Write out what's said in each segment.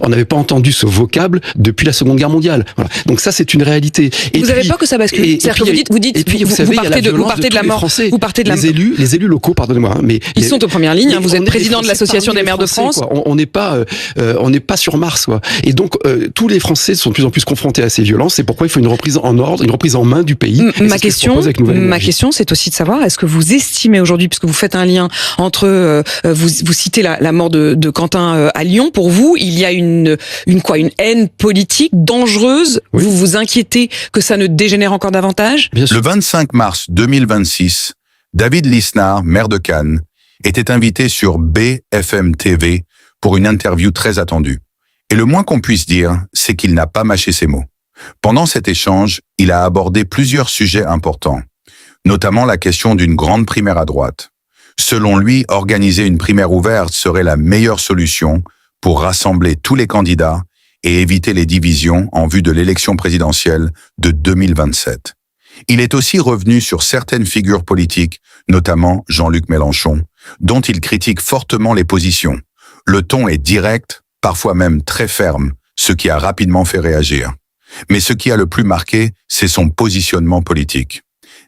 On n'avait pas entendu ce vocable depuis la Seconde Guerre mondiale. Voilà. Donc ça, c'est une réalité. Et vous n'avez peur que ça bascule? C'est-à-dire que vous partez de la mort. Vous partez de la les élus locaux, pardonnez-moi, mais ils sont aux premières lignes. Vous êtes président de l'association des maires de France. On n'est pas sur Mars, quoi. Et donc tous les Français sont de plus en plus confrontés à ces violences. C'est pourquoi il faut une reprise en ordre, une reprise en main du pays. Ma question, c'est aussi de savoir, est-ce que vous estimez aujourd'hui, puisque vous faites un lien entre vous citez la mort de Quentin à Lyon, pour vous, il y a une haine politique dangereuse. Oui. Vous vous inquiétez que ça ne dégénère encore davantage? Le 25 mars 2026, David Lisnard, maire de Cannes, était invité sur BFM TV pour une interview très attendue. Et le moins qu'on puisse dire, c'est qu'il n'a pas mâché ses mots. Pendant cet échange, il a abordé plusieurs sujets importants, notamment la question d'une grande primaire à droite. Selon lui, organiser une primaire ouverte serait la meilleure solution pour rassembler tous les candidats et éviter les divisions en vue de l'élection présidentielle de 2027. Il est aussi revenu sur certaines figures politiques, notamment Jean-Luc Mélenchon, dont il critique fortement les positions. Le ton est direct, parfois même très ferme, ce qui a rapidement fait réagir. Mais ce qui a le plus marqué, c'est son positionnement politique.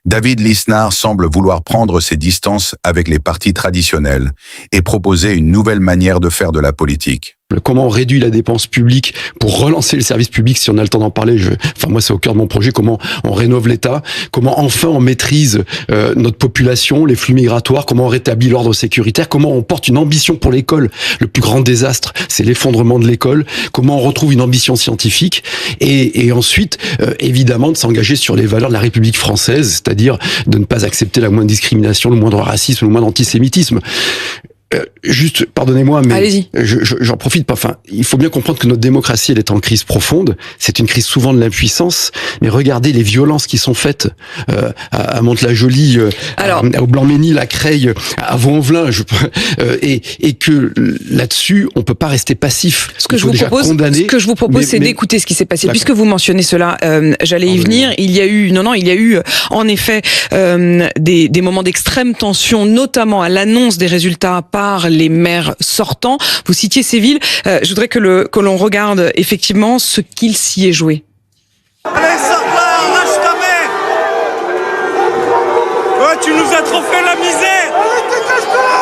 David Lisnard semble vouloir prendre ses distances avec les partis traditionnels et proposer une nouvelle manière de faire de la politique. Comment on réduit la dépense publique pour relancer le service public, si on a le temps d'en parler. Moi, c'est au cœur de mon projet. Comment on rénove l'État, comment enfin on maîtrise notre population, les flux migratoires, comment on rétablit l'ordre sécuritaire, comment on porte une ambition pour l'école. Le plus grand désastre, c'est l'effondrement de l'école. Comment on retrouve une ambition scientifique et ensuite, évidemment, de s'engager sur les valeurs de la République française, c'est-à-dire de ne pas accepter la moindre discrimination, le moindre racisme, le moindre antisémitisme. Juste, pardonnez-moi, mais j'en profite pas. Enfin, il faut bien comprendre que notre démocratie, elle est en crise profonde. C'est une crise souvent de l'impuissance. Mais regardez les violences qui sont faites à Mantes-la-Jolie, au Blanc-Ménil, à Creil, à Vaux-en-Velin, et que là-dessus, on peut pas rester passif. Ce que je vous propose, c'est d'écouter ce qui s'est passé. Puisque vous mentionnez cela, j'allais y venir. Il y a eu en effet des moments d'extrême tension, notamment à l'annonce des résultats par les maires sortants. Vous citiez ces villes. Je voudrais que l'on regarde effectivement ce qu'il s'y est joué. Allez, sors là, arrache ta mère. Ouais, tu nous as trop fait la misère. Allez, dégage-toi là.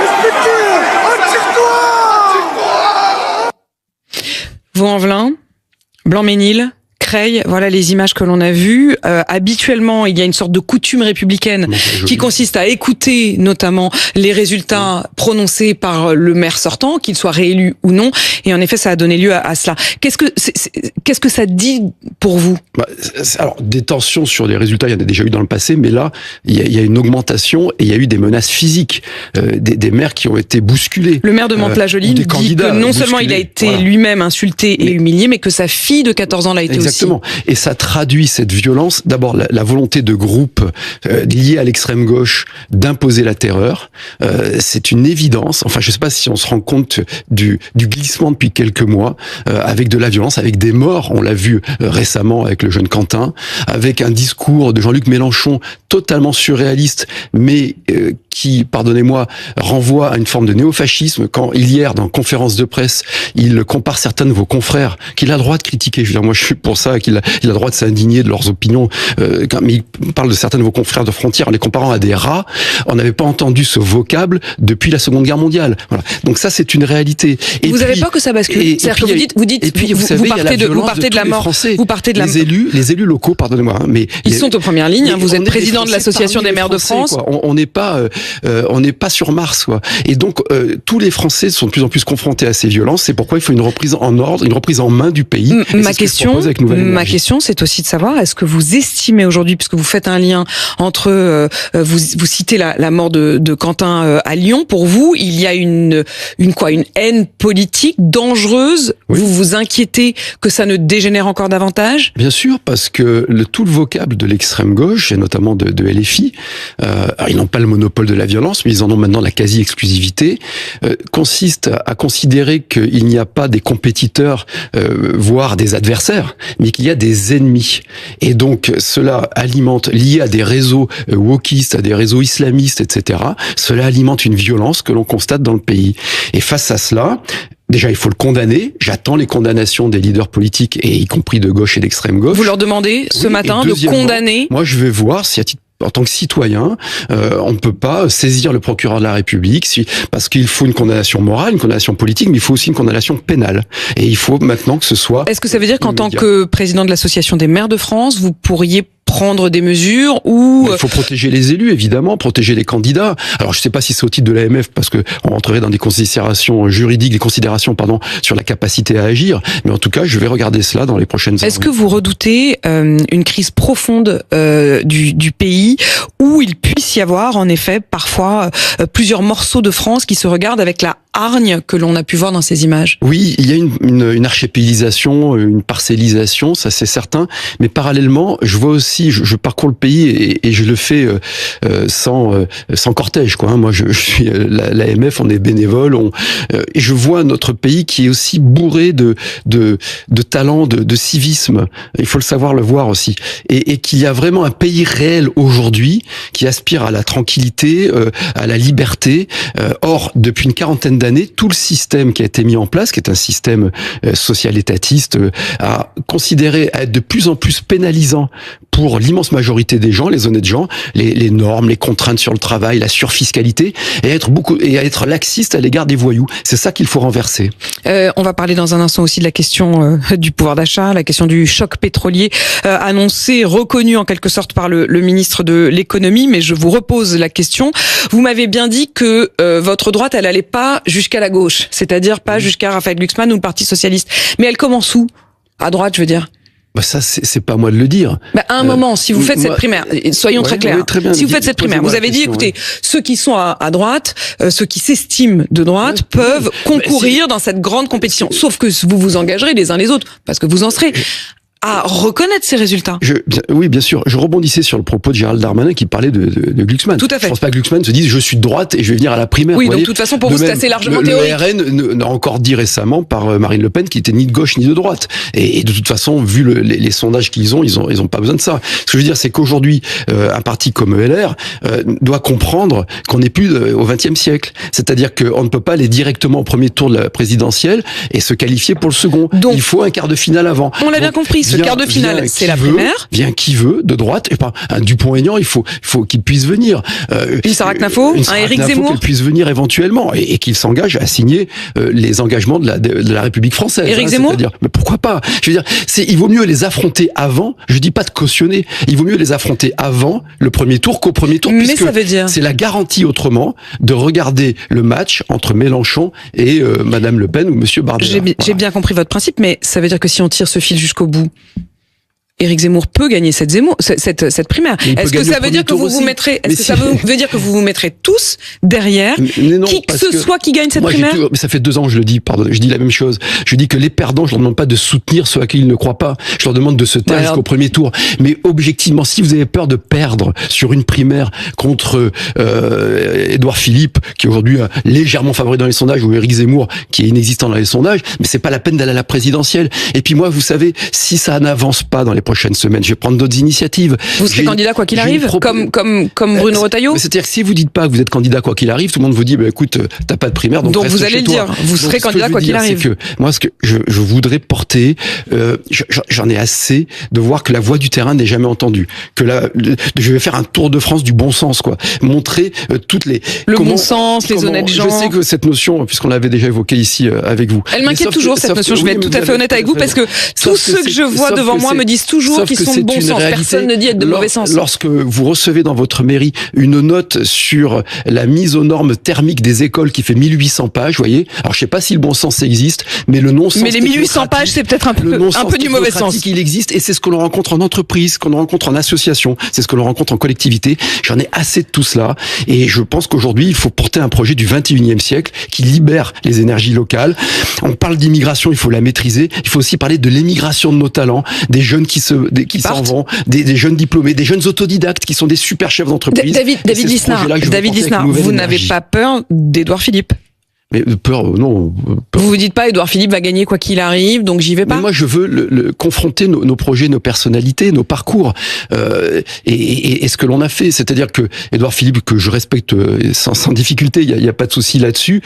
Respectez. Vaux-en-Velin, Blanc-Ménil, Creil, voilà les images que l'on a vues. Habituellement, il y a une sorte de coutume républicaine qui consiste à écouter notamment les résultats prononcés par le maire sortant, qu'il soit réélu ou non. Et en effet, ça a donné lieu à cela. Qu'est-ce que ça dit pour vous? Alors, des tensions sur les résultats, il y en a déjà eu dans le passé, mais là, il y a une augmentation et il y a eu des menaces physiques, des maires qui ont été bousculés. Le maire de Mantes-la-Jolie dit que non seulement il a été lui-même insulté et humilié, mais que sa fille de 14 ans l'a été aussi. Exactement. Et ça traduit cette violence, d'abord la volonté de groupes liés à l'extrême gauche d'imposer la terreur. C'est une évidence. Enfin, je sais pas si on se rend compte du glissement depuis quelques mois, avec de la violence, avec des morts. On l'a vu récemment avec le jeune Quentin, avec un discours de Jean-Luc Mélenchon totalement surréaliste, mais qui, pardonnez-moi, renvoie à une forme de néofascisme. Quand hier, dans conférence de presse, il compare certains de vos confrères qu'il a le droit de critiquer. Je veux dire, moi, je suis pour ça, qu'il a le droit de s'indigner de leurs opinions. Mais il parle de certains de vos confrères de frontières en les comparant à des rats. On n'avait pas entendu ce vocable depuis la Seconde Guerre mondiale. Voilà. Donc ça, c'est une réalité. Et vous n'avez pas que ça bascule. C'est-à-dire que vous partez de la mort. Vous partez de la les élus locaux, pardonnez-moi, mais ils sont aux premières lignes. Vous êtes président de l'association des maires de France. On n'est pas sur Mars, quoi. Et donc tous les Français sont de plus en plus confrontés à ces violences. C'est pourquoi il faut une reprise en ordre, une reprise en main du pays. Ma question, c'est aussi de savoir, est-ce que vous estimez aujourd'hui, puisque vous faites un lien entre vous citez la mort de Quentin à Lyon, pour vous, il y a une haine politique dangereuse. Oui. Vous vous inquiétez que ça ne dégénère encore davantage? Bien sûr, parce que tout le vocable de l'extrême gauche, et notamment de LFI, ils n'ont pas le monopole de la violence, mais ils en ont maintenant la quasi-exclusivité, consiste à considérer qu'il n'y a pas des compétiteurs, voire des adversaires, mais qu'il y a des ennemis. Et donc, cela alimente, lié à des réseaux wokistes, à des réseaux islamistes, etc., cela alimente une violence que l'on constate dans le pays. Et face à cela, déjà, il faut le condamner. J'attends les condamnations des leaders politiques, et y compris de gauche et d'extrême gauche. Vous leur demandez ce matin de condamner? Moi, je vais voir si, en tant que citoyen, on ne peut pas saisir le procureur de la République parce qu'il faut une condamnation morale, une condamnation politique, mais il faut aussi une condamnation pénale. Et il faut maintenant que ce soit... Est-ce que ça veut dire qu'en tant que président de l'Association des maires de France, vous pourriez prendre des mesures ou... Il faut protéger les élus, évidemment, protéger les candidats. Alors, je ne sais pas si c'est au titre de l'AMF, parce que on rentrerait dans des considérations juridiques, sur la capacité à agir. Mais en tout cas, je vais regarder cela dans les prochaines années. Est-ce que vous redoutez une crise profonde du pays, où il puisse y avoir, en effet, parfois plusieurs morceaux de France qui se regardent avec la hargne que l'on a pu voir dans ces images? Oui, il y a une archipélisation, une parcellisation, ça c'est certain. Mais parallèlement, je vois aussi, je parcours le pays et je le fais sans cortège, quoi. Moi, je suis l'AMF, on est bénévole, et je vois notre pays qui est aussi bourré de talent, de civisme. Il faut le savoir, le voir aussi, et qu'il y a vraiment un pays réel aujourd'hui qui aspire à la tranquillité, à la liberté. Or, depuis une quarantaine d'années, tout le système qui a été mis en place, qui est un système social-étatiste, a considéré à être de plus en plus pénalisant pour l'immense majorité des gens, les honnêtes gens, les normes, les contraintes sur le travail, la surfiscalité, et à être laxiste à l'égard des voyous. C'est ça qu'il faut renverser. On va parler dans un instant aussi de la question du pouvoir d'achat, la question du choc pétrolier annoncé, reconnu en quelque sorte par le ministre de l'économie, mais je vous repose la question. Vous m'avez bien dit que votre droite, elle allait pas jusqu'à la gauche, c'est-à-dire pas jusqu'à Raphaël Glucksmann ou le Parti socialiste. Mais elle commence où? À droite, je veux dire. Bah ça, c'est pas à moi de le dire. Bah à un moment, si vous faites cette primaire, soyons très clairs. Très bien, si vous faites cette primaire, vous avez dit, écoutez, ceux qui sont à droite, ceux qui s'estiment de droite, peuvent concourir dans cette grande compétition. Sauf que vous vous engagerez les uns les autres, parce que vous en serez à reconnaître ces résultats. Oui, bien sûr. Je rebondissais sur le propos de Gérald Darmanin qui parlait de Glucksmann. Tout à fait. Je pense pas que Glucksmann se dise je suis de droite et je vais venir à la primaire. Oui, donc de toute façon pour vous c'est assez largement théorique. Le RN a encore dit récemment par Marine Le Pen qu'il était ni de gauche ni de droite. Et de toute façon, vu les sondages qu'ils ont, ils ont pas besoin de ça. Ce que je veux dire, c'est qu'aujourd'hui, un parti comme LR doit comprendre qu'on n'est plus au XXe siècle. C'est-à-dire qu'on ne peut pas aller directement au premier tour de la présidentielle et se qualifier pour le second. Donc, il faut un quart de finale avant. On l'a bien compris. Ce quart de finale, c'est la primaire. Vient qui veut, de droite. Et pas un Dupont-Aignan, il faut qu'il puisse venir. Une Sarah Knafo, un Éric Zemmour. Qu'il puisse venir éventuellement et qu'il s'engage à signer les engagements de la République française. Éric Zemmour. C'est-à-dire, mais pourquoi pas? Je veux dire, il vaut mieux les affronter avant. Je dis pas de cautionner. Il vaut mieux les affronter avant le premier tour qu'au premier tour. Mais ça veut dire. C'est la garantie autrement de regarder le match entre Mélenchon et Madame Le Pen ou Monsieur Bardella. J'ai bien compris votre principe, mais ça veut dire que si on tire ce fil jusqu'au bout, Éric Zemmour peut gagner cette primaire. Est-ce que ça veut dire que vous vous mettrez, ça veut dire que vous vous mettrez tous derrière qui que ce soit qui gagne cette primaire? Mais ça fait 2 ans que je le dis, pardon, je dis la même chose. Je dis que les perdants, je leur demande pas de soutenir ceux à qui ils ne croient pas. Je leur demande de se taire jusqu'au premier tour. Mais objectivement, si vous avez peur de perdre sur une primaire contre Édouard Philippe, qui est aujourd'hui légèrement favori dans les sondages, ou Éric Zemmour, qui est inexistant dans les sondages, mais c'est pas la peine d'aller à la présidentielle. Et puis moi, vous savez, si ça n'avance pas dans les prochaines semaines, je vais prendre d'autres initiatives. Vous serez candidat quoi qu'il arrive, comme Bruno Retailleau. C'est-à-dire que si vous dites pas que vous êtes candidat quoi qu'il arrive, tout le monde vous dit, bah écoute, t'as pas de primaire, donc vous allez le dire. Vous serez candidat quoi qu'il arrive. Que moi, ce que je voudrais porter, j'en ai assez de voir que la voix du terrain n'est jamais entendue. Que je vais faire un tour de France du bon sens, quoi. Montrer toutes les bon sens, les honnêtes gens. Je sais que cette notion, puisqu'on l'avait déjà évoquée ici avec vous, elle m'inquiète toujours cette notion. Je vais être tout à fait honnête avec vous parce que tous ceux que je vois devant moi me disent toujours qu'ils sont de bon sens. Personne ne dit être de mauvais sens. Lorsque vous recevez dans votre mairie une note sur la mise aux normes thermiques des écoles qui fait 1800 pages, vous voyez. Alors je sais pas si le bon sens existe, mais le non-sens. Mais les 1800 pages, c'est peut-être un peu du mauvais sens. Il existe et c'est ce que l'on rencontre en entreprise, ce que l'on rencontre en association, c'est ce que l'on rencontre en collectivité. J'en ai assez de tout cela et je pense qu'aujourd'hui il faut porter un projet du 21e siècle qui libère les énergies locales. On parle d'immigration, il faut la maîtriser. Il faut aussi parler de l'émigration de nos talents, des jeunes qui s'en vont, des jeunes diplômés, des jeunes autodidactes qui sont des super chefs d'entreprise. David Lisnard, vous n'avez pas peur d'Édouard Philippe? Mais peur, non. Vous vous dites pas, Édouard Philippe va gagner quoi qu'il arrive, donc j'y vais pas. Mais moi, je veux le confronter nos projets, nos personnalités, nos parcours, et ce que l'on a fait. C'est-à-dire que Édouard Philippe, que je respecte sans difficulté, il y a pas de souci là-dessus,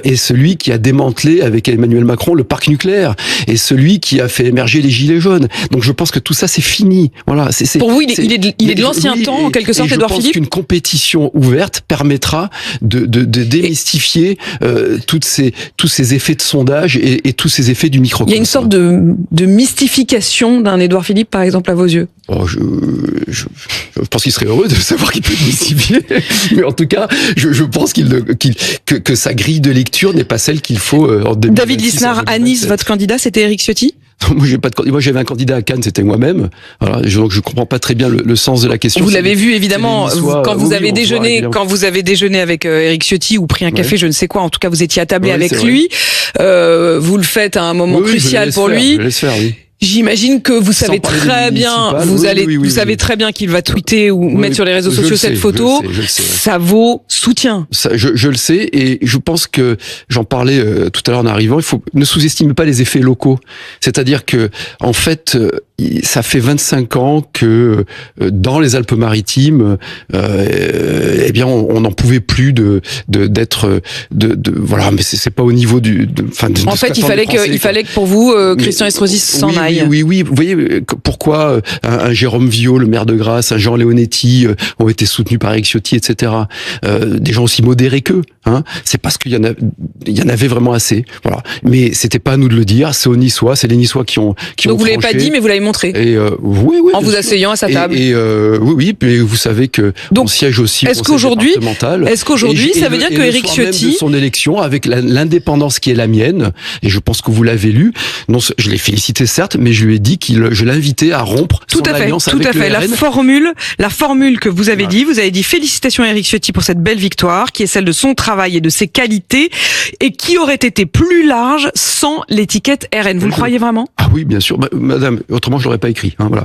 est celui qui a démantelé avec Emmanuel Macron le parc nucléaire, et celui qui a fait émerger les gilets jaunes. Donc je pense que tout ça c'est fini. Voilà. Pour vous, il est de l'ancien temps en quelque sorte, Édouard Philippe. Je pense qu'une compétition ouverte permettra de démystifier tous ces effets de sondage et tous ces effets du microcosme. Il y a une sorte de mystification d'un Édouard Philippe, par exemple, à vos yeux. Oh, je pense qu'il serait heureux de savoir qu'il peut être mystifié. Mais en tout cas, je pense que sa grille de lecture n'est pas celle qu'il faut en 2026. David Lisnard, à Nice, votre candidat, c'était Éric Ciotti? Moi, j'avais un candidat à Cannes, c'était moi-même. Voilà, donc je comprends pas très bien le sens de la question. Vous l'avez vu évidemment quand vous avez déjeuné avec Éric Ciotti ou pris un café, je ne sais quoi. En tout cas, vous étiez attablé avec lui. Vous le faites à un moment crucial pour lui. Je laisse faire, oui. J'imagine que vous savez très bien, vous savez très bien qu'il va tweeter ou mettre sur les réseaux sociaux cette photo. Je le sais. Ça vaut soutien. Je le sais, et je pense que j'en parlais tout à l'heure en arrivant. Ne sous-estimez pas les effets locaux. C'est-à-dire que, en fait, ça fait 25 ans que dans les Alpes-Maritimes, eh bien, on n'en pouvait plus d'être voilà, mais c'est pas au niveau en fait, il fallait que pour vous, Christian Estrosi s'en aille. Oui. Vous voyez pourquoi un Jérôme Viau, le maire de Grasse, un Jean Leonetti ont été soutenus par Éric Ciotti, etc. Des gens aussi modérés qu'eux. C'est parce qu'il y en avait vraiment assez. Voilà. Mais c'était pas à nous de le dire. C'est aux Niçois, c'est les Niçois qui ont. Donc vous l'avez pas dit, mais vous l'avez montré. Et oui. En vous asseyant à sa table. Oui. Mais vous savez que on siège aussi. Est-ce qu'aujourd'hui, ça veut dire que Éric Ciotti, de son élection, avec l'indépendance qui est la mienne, et je pense que vous l'avez lu. Non, je l'ai félicité certes, mais je lui ai dit je l'invitais à rompre son alliance avec le RN. Tout à fait. La formule que vous avez dit, félicitations à Éric Ciotti pour cette belle victoire, qui est celle de son travail et de ses qualités, et qui aurait été plus large sans l'étiquette RN. Vous le croyez vraiment? Ah oui, bien sûr. Madame, autrement je l'aurais pas écrit. Voilà.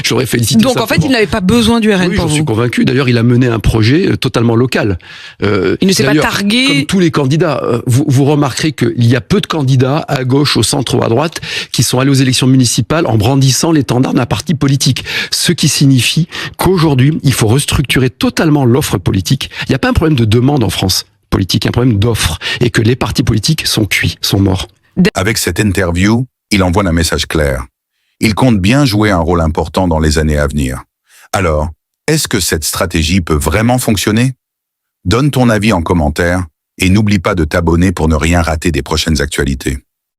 J'aurais félicité. Donc en fait, il n'avait pas besoin du RN pour vous. Je suis convaincu. D'ailleurs, il a mené un projet totalement local. Il ne s'est pas targué. Comme tous les candidats, vous remarquerez qu'il y a peu de candidats à gauche, au centre ou à droite qui sont allés aux élections municipales en brandissant l'étendard d'un parti politique. Ce qui signifie qu'aujourd'hui, il faut restructurer totalement l'offre politique. Il n'y a pas un problème de demande en France politique, il y a un problème d'offre. Et que les partis politiques sont cuits, sont morts. Avec cette interview, il envoie un message clair. Il compte bien jouer un rôle important dans les années à venir. Alors, est-ce que cette stratégie peut vraiment fonctionner? Donne ton avis en commentaire et n'oublie pas de t'abonner pour ne rien rater des prochaines actualités.